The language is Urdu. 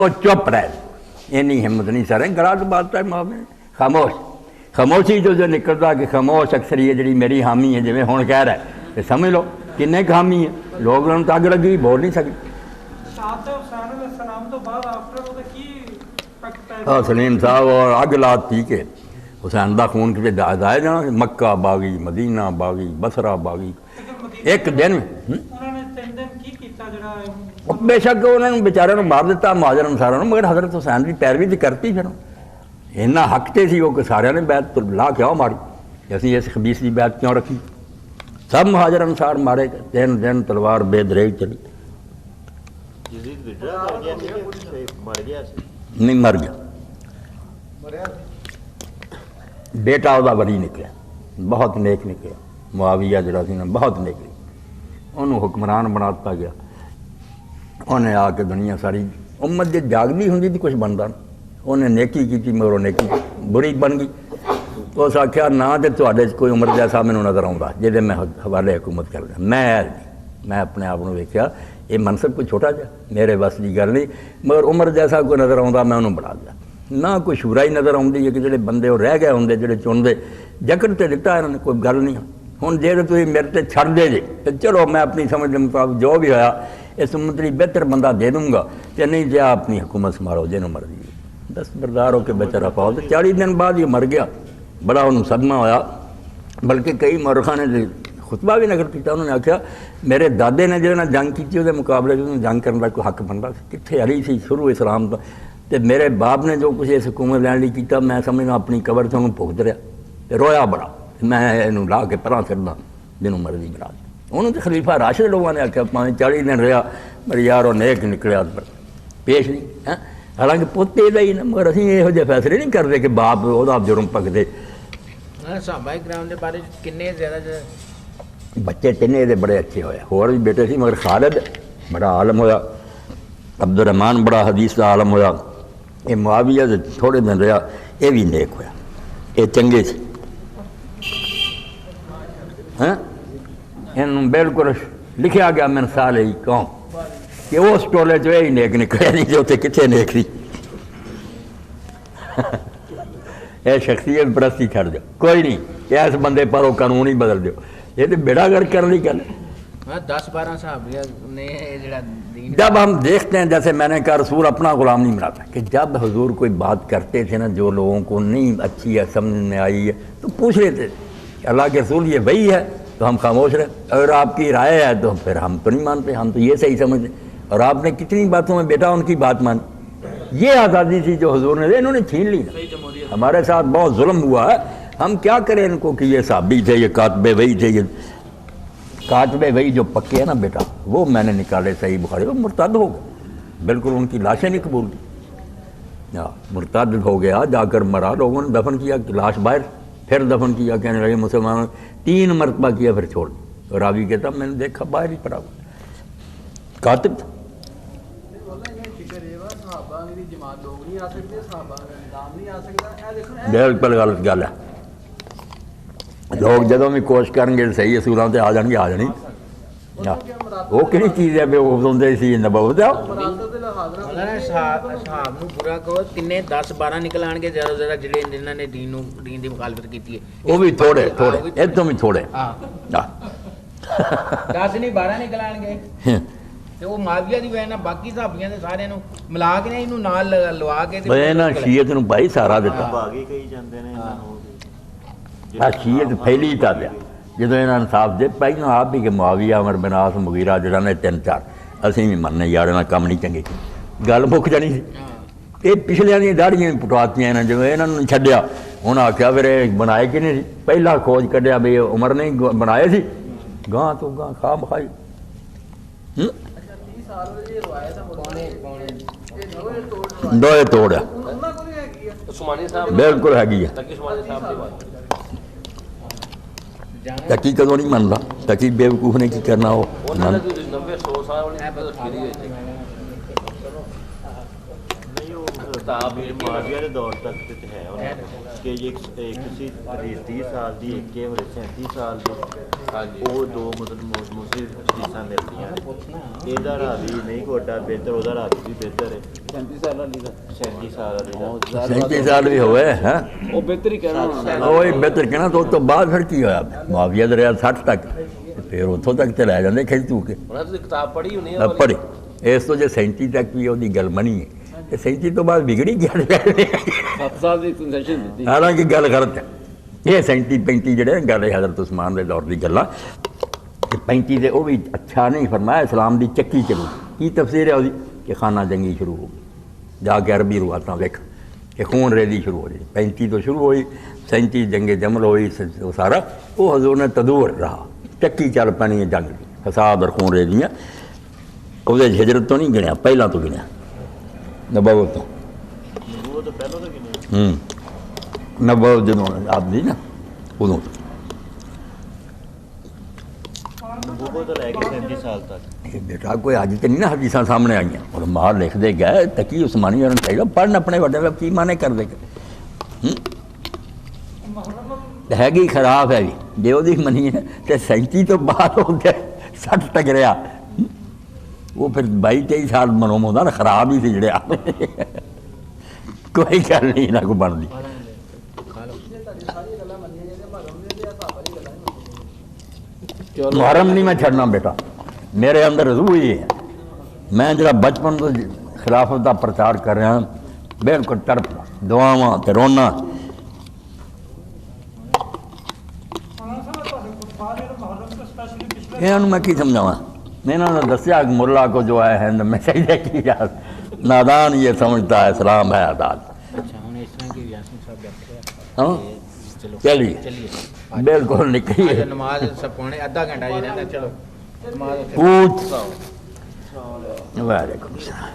وہ چپ رہے، اینی ہمت نہیں سارے گلا تو بات ہے ماں میں خاموش خاموشی جو نکلتا کہ خاموش اکثریت جی میری حامی ہے جی ہوں کہہ رہا ہے تو سمجھ لو کن حامی ہے لوگ انہوں تگ لگی بول نہیں سکتے۔ سلیم صاحب اور اگ لات تھی کہ حسین دا خون کتنے دایا جانا، مکہ باغی، مدینہ باغی، بصرہ باغی، ایک دن بے شک انہوں نے بیچارے مار دیتا مہاجر انصار، مگر حضرت حسین کی پیروی تو کرتی پھر اینا حق تے سی وہ کہ سارے نے بیعت لا کیوں ماری، اسی اس خبیث کی بیعت کیوں رکھی، سب مہاجر انصار مارے گئے، دن تلوار بے دریگ چلی، نہیں مر گیا، بیٹا وہ ولی نکلیا، بہت نیک نکلیا، معاویہ جڑا سی نا بہت نیک نکلیا، انہوں حکمران بناتا گیا، انہیں آ کے دنیا ساری امت جب جاگتی ہوں تو کچھ بنتا نا، انہیں نیکی کی مگر وہ نیکی بری بن گئی، تو اس آخیا نہ تو کوئی عمر جیسا مینوں نظر آتا جہدے میں حوالے حکومت کر دیا، میں اپنے آپ کو ویکیا یہ منصب کوئی چھوٹا جا میرے بس کی گل نہیں، مگر عمر جیسا کوئی نظر آتا میں انہوں بڑھا دیا، نہ کوئی شورا ہی نظر آتی ہے کہ جڑے بندے وہ رہ گئے ہوں جڑے چنتے جکڑ تے دتا انہوں نے کوئی گل نہیں ہوں جی تھی میرے تے چھڑ دے جے تو چلو میں اپنی سمجھ کے مطابق جو بھی ہویا اس امت لی بہتر بندہ دے دوں گا کہ نہیں جی اپنی حکومت سنبھالو جنوں مرضی دستبردار ہو کے بیچارہ پاؤ تو 40 دن بعد یہ مر گیا، بڑا انہوں صدمہ ہویا، بلکہ کئی مورخاں نے خطبہ بھی نقل کیا، انہوں نے آخیا میرے دادے نے جو جنگ کی وہ مقابلے جنگ کرنے کا کوئی حق بنتا کتنے علی سی شروع اسلام تو میرے باپ نے جو کچھ اس حکومت لین لی کیتا میں سمجھنا اپنی قبر سے انہوں بھگت رہا رویا بڑا میں انہوں لا کے پرا کردا جنوں مرضی بنا دیا، انہوں تو خلیفہ راشد لوگوں نے آخیا 40 دن رہا میری یار وہ نیک نکلیا پیش نہیں، حالانکہ پوتے دا ہی نا، مگر اسی یہو جہے فیصلے نہیں کرتے کہ باپ وہ جرم پکتے، صحابہ کرام دے بارے کنے زیادہ بچے تین یہ بڑے اچھے ہوئے، اور بھی بیٹے سی مگر خالد بڑا عالم ہویا، عبد الرحمان بڑا حدیث کا عالم ہویا، یہ معاویہ تھوڑے دن رہا یہ بھی نیک ہویا، یہ چنگے سی، انہوں بالکل لکھیا گیا من صالح قوم کہ اس ٹولے جو یہی نیک نکلے نہیں جو تے کتنے نیک سی، یہ شخصیت پرستی چھڑ دو کوئی نہیں، اس بندے پر وہ قانون ہی بدل دو، یہ تو بیڑا گرک کرنے کی گل ہے۔ 10-12 صحابہ نے جب ہم دیکھتے ہیں جیسے میں نے کہا رسول اپنا غلام نہیں بناتا کہ جب حضور کوئی بات کرتے تھے نا جو لوگوں کو نہیں اچھی ہے سمجھ میں آئی ہے تو پوچھ لیتے کہ اللہ کے رسول یہ وہی ہے تو ہم خاموش رہے، اگر آپ کی رائے ہے تو پھر ہم تو نہیں مانتے، ہم تو یہ صحیح سمجھتے، اور آپ نے کتنی باتوں میں بیٹا ان کی بات مانی، یہ آزادی تھی جو حضور نے دے انہوں نے چھین لی نا، ہمارے ساتھ بہت ظلم ہوا ہے، ہم کیا کریں ان کو کہ یہ صحابی تھے یہ کاتب وحی تھے، یہ کاتب وحی جو پکے ہیں نا بیٹا وہ میں نے نکالے صحیح بخاری، وہ مرتد ہو گئے، بالکل ان کی لاشیں نہیں قبول کی، مرتد ہو گیا جا کر مرا، لوگوں نے دفن کیا لاش باہر، پھر دفن کیا، کہنے لگے مسلمانوں 3 مرتبہ کیا پھر چھوڑ، اور راوی کہتا میں نے دیکھا باہر ہی پڑا کاتب تھا۔ بالکل غلط گل ہے، لوگ جدوں بھی کوشش کریں گے صحیح اصولوں سے آ جان گے، آ جانی وہ کہڑی چیز ہے بے سی نبوت صحاب نو برا کہو کنے 10-12 نکل آن گے زیادہ زیادہ جڑے جنہاں نے دین دی مخالفت کیتی ہے وہ بھی تھوڑے ادھوں بھی تھوڑے 10 نہیں 12 نکل آن گے تے وہ معاویہ دی وجہ نال باقی صحابیاں دے سارے نو ملا کے انہوں نال لوا کے تے نا شیعت نو بھائی سارا دیتا باغی کہی جاندے نے انہاں نو شیعت پھیلی تا پیا جدوں انہاں انصاف دے پہلے آپ بھی کہ معاویہ عمر بن عاص مغیرہ جڑا نے 3-4 اسی بھی مننے یار انہاں کم نہیں چنگے گل مک جانی سی، یہ پچھلیاں دی داڑیاں پٹواتیاں انہاں جو انہاں نوں چھڈیا، انہاں آکھیا پھر بنائے کہ نہیں پہلا کھوج کڈیا بھی عمر نے بنائے سی، گاں تو گاں کھا بخائی دوئے توڑ ہے بالکل ہے تقی کدوں نہیں منتا، تقی بیوقوف نے کی کرنا ہو ਕਿਤਾਬ ਵੀ ਮਾਵੀਆ ਦੇ ਦੌਰ ਤੱਕ ਤੇ ਹੈ ਉਹਨਾਂ ਕਿ ਇੱਕ ਸੀ 30 ਸਾਲ ਦੀ ਇੱਕ ਇਹ ਹੋਰੇ 37 ਸਾਲ ਦੀ ਹਾਂਜੀ ਉਹ ਦੋ ਮਤਲਬ ਮੋਸਟਲੀ ਹਦੀਸਾਂ ਮਿਲਦੀਆਂ ਨੇ। ਇਹਦਾ ਰਾਵੀ ਨਹੀਂ ਕੋਡਾ ਬਿਹਤਰ, ਉਹਦਾ ਰਾਵੀ ਵੀ ਬਿਹਤਰ ਹੈ। 37 ਸਾਲ ਵਾਲੀ ਦਾ 37 ਸਾਲ ਵਾਲੇ ਦਾ 37 ਸਾਲ ਵੀ ਹੋਏ ਹੈ ਉਹ ਬਿਹਤਰ ਹੀ ਕਹਿਣਾ ਹੋਣਾ। ਉਹ ਹੀ ਬਿਹਤਰ ਕਹਿਣਾ। ਤਾਂ ਉਸ ਤੋਂ ਬਾਅਦ ਫਿਰ ਕੀ ਹੋਇਆ, ਮੁਆਵੀਆ ਦਾ ਰਿਹਾ 60 ਤੱਕ, ਤੇ ਫਿਰ ਉੱਥੋਂ ਤੱਕ ਤੇ ਲੈ ਜਾਂਦੇ ਖਿੱਚ ਤੂ ਕੇ ਉਹਨਾਂ ਤੁਸੀਂ ਕਿਤਾਬ ਪੜ੍ਹੀ ਹੋਣੀ ਆ ਪੜ੍ਹੇ। ਇਸ ਤੋਂ ਜੇ 37 ਤੱਕ ਵੀ ਉਹਦੀ ਗੱਲ ਬਣੀ ਹੈ, ਤੇ 37 ਤੋਂ ਬਾਅਦ ਵਿਗੜੀ ਗਿਆ। 7 ਸਾਲ ਦੀ ਕੰਸੈਸ਼ਨ ਦਿੱਤੀ। ਹਾਲਾਂਕਿ ਗੱਲ ਗਲਤ ਹੈ। ਇਹ 37 35 ਜਿਹੜੇ ਗੱਲ ਹੈ ਹਜ਼ਰਤ ਉਸਮਾਨ ਦੇ ਦੌਰ ਦੀ ਗੱਲਾਂ, ਤੇ 35 ਦੇ ਉਹ ਵੀ ਅੱਛਾ ਨਹੀਂ ਫਰਮਾਇਆ, ਇਸਲਾਮ ਦੀ ਚੱਕੀ ਚਲੂ। ਕੀ ਤਫਸੀਰ ਹੈ ਉਹਦੀ ਕਿ ਖਾਨਾ ਜੰਗੀ ਸ਼ੁਰੂ ਹੋ ਗਈ, ਜਾ ਕੇ ਅਰਬੀ ਰਵਾਤਾਂ ਵੇਖ ਕਿ ਖੂਨ ਰੇਦੀ ਸ਼ੁਰੂ ਹੋ ਗਈ। 35 ਤੋਂ ਸ਼ੁਰੂ ਹੋਈ, 37 ਜੰਗੇ ਜਮਲ ਹੋਈ, ਉਹ ਸਾਰਾ ਉਹ ਹਜ਼ੂਰ ਨੇ ਤਦੂਰ ਰਹਾ, ਚੱਕੀ ਚੱਲ ਪੈਣੀ ਹੈ ਜੰਗ ਦੀ, ਫਸਾਦ ਔਰ ਖੂਨ ਰੇਦੀਆਂ। ਉਹਦੇ ਹਿਜਰਤ ਤੋਂ ਨਹੀਂ ਗਿਣਿਆ, ਪਹਿਲਾਂ ਤੋਂ ਗਿਣਿਆ, ਨਬੂਵਤ ਤੋਂ। ਉਹ ਤਾਂ ਪਹਿਲਾਂ ਤਾਂ ਕਿੰਨੇ ਨਬੂਵਤ ਜਦੋਂ ਆਪਦੀ ਨਾ ਉਦੋਂ ਨਬੂਵਤ ਤੋਂ ਲੈ ਕੇ 37 ਸਾਲ ਤੱਕ। ਇਹ ਬੇਟਾ ਕੋਈ ਅੱਜ ਤੇ ਨਹੀਂ ਨਾ ਹਦੀਸਾਂ ਸਾਹਮਣੇ ਆਈਆਂ, ਔਰ ਮਾਰ ਲਿਖਦੇ ਗਏ ਤਕੀ ਉਸਮਾਨੀ ਉਹਨਾਂ ਚਾਹੀਦਾ ਪੜ੍ਹਨ ਆਪਣੇ ਵੱਡੇ ਲੋਕ ਕੀ ਮਾਨੇ ਕਰਦੇ ਹੈਗੀ ਖਰਾਬ ਹੈ ਵੀ ਜੇ ਉਹਦੀ ਮੰਨੀਏ ਤੇ 37 ਤੋਂ ਬਾਅਦ ਹੋ ਗਿਆ 60 ਟਗਰਿਆ, ਉਹ ਫਿਰ 22-23 ਸਾਲ ਮਨੋਂ ਹੁੰਦਾ ਨਾ, ਖਰਾਬ ਹੀ ਸੀ ਜਿਹੜਿਆ। ਕੋਈ ਗੱਲ ਨਹੀਂ ਨਾ ਕੋ ਬਣਦੀ। ਮੁਹਰਮ ਨਹੀਂ ਮੈਂ ਛੱਡਣਾ ਬੇਟਾ, ਮੇਰੇ ਅੰਦਰ ਰੂਹ ਹੀ ਹੈ। ਮੈਂ ਜਿਹੜਾ ਬਚਪਨ ਤੋਂ ਖਿਲਾਫਤ ਦਾ ਪ੍ਰਚਾਰ ਕਰ ਰਿਹਾ, ਬਿਲਕੁਲ ਤੜਪਦਾ, ਦੁਆਵਾਂ ਤੇ ਰੋਣਾ। ਇਹਨਾਂ ਨੂੰ ਮੈਂ ਕੀ ਸਮਝਾਵਾਂ, ਇਹਨਾਂ ਨੇ ਦੱਸਿਆ کہ ملا کو جو ہے ہند میں سجدہ کیا، نادان یہ سمجھتا ہے اسلام ہے عدالت۔ ਅੱਛਾ ਹੁਣ ਇਸ ਤਰ੍ਹਾਂ ਕਿ ਯਾਸੀਨ ਸਾਹਿਬ ਬੈਠੇ ہاں ਚਲੋ چلیے ਚੱਲੀਏ بالکل ਅੱਜ نکلیے ਨਮਾਜ਼ ਸਪਾਉਣੇ ਅੱਧਾ ਘੰਟਾ ਹੀ ਰਹਿੰਦਾ। ਚਲੋ ਨਮਾਜ਼ پوچھ وعلیکم السلام۔